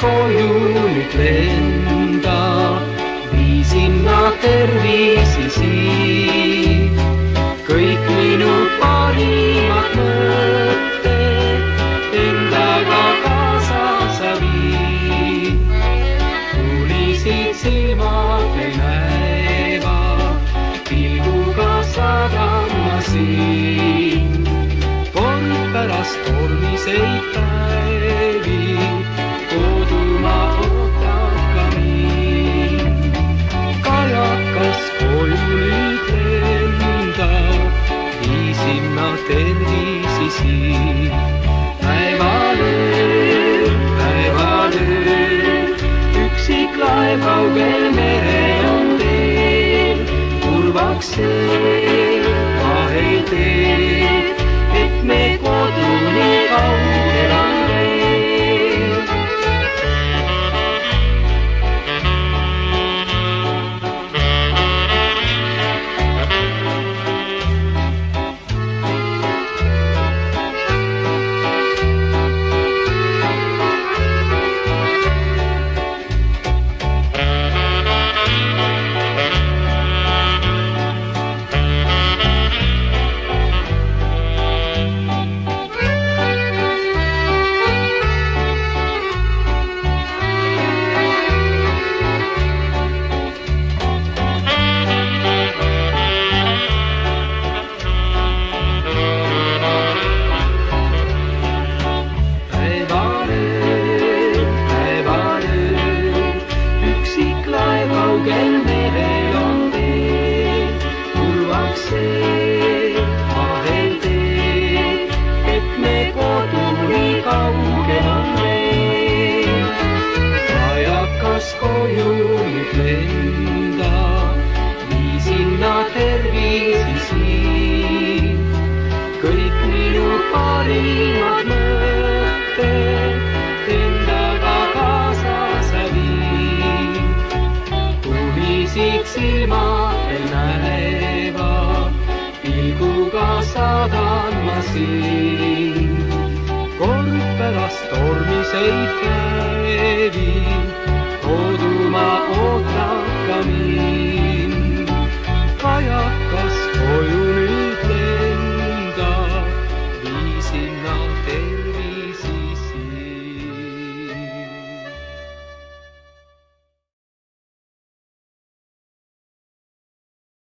koju nüüd lenda, viisin nad tervisi siit. Kõik minu parimad mõtted endaga kaasa sa viid. Tulisid silmad ei näeva, pilguga saadan ma sind. Kord pärast tormiseid päevi kodumaa ootab ka mind. Kajakas koju nüüd lenda, viisin nad tervisi siit. Päevalöö, üksik laev kaugel merel on teel. Kurvaks see vahel teeb, et me koduni kaugel on veel. Kaugel merel on teel, kurvaks see vahel teeb, et me koduni kaugel on veel. Kajakas koju nüüd lenda, viisin nad tervisi siit. Kõik minu parimad mõtted endaga kaasa sa viid. Tulisid silmad ei näeva, pilguga saadan ma sind. Kord pärast tormiseid päevi kodumaa ootab ka mind.